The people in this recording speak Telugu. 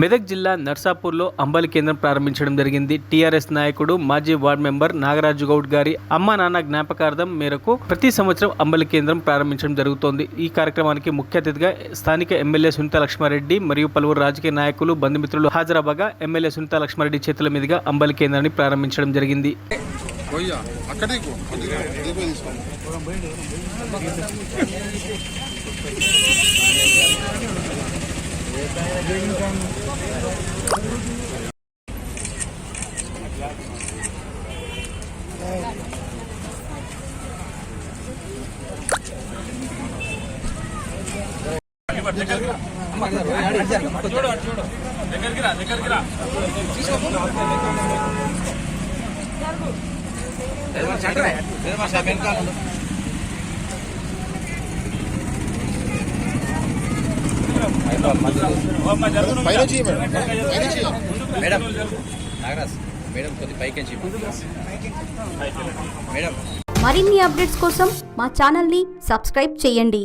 మెదక్ జిల్లా నర్సాపూర్లో అంబలి కేంద్రం ప్రారంభించడం జరిగింది. టీఆర్ఎస్ నాయకుడు మాజీ వార్డు మెంబర్ నాగరాజు గౌడ్ గారి అమ్మా నాన్న జ్ఞాపకార్థం మేరకు ప్రతి సంవత్సరం అంబలి కేంద్రం ప్రారంభించడం జరుగుతోంది. ఈ కార్యక్రమానికి ముఖ్య అతిథిగా స్థానిక ఎమ్మెల్యే సునీతా లక్ష్మారెడ్డి మరియు పలువురు రాజకీయ నాయకులు బంధుమిత్రులు హాజరవ్వగా ఎమ్మెల్యే సునీతా లక్ష్మారెడ్డి చేతుల మీదుగా అంబలి కేంద్రాన్ని ప్రారంభించడం జరిగింది. మరిన్ని అప్డేట్స్ కోసం మా ఛానల్ని సబ్స్క్రైబ్ చేయండి.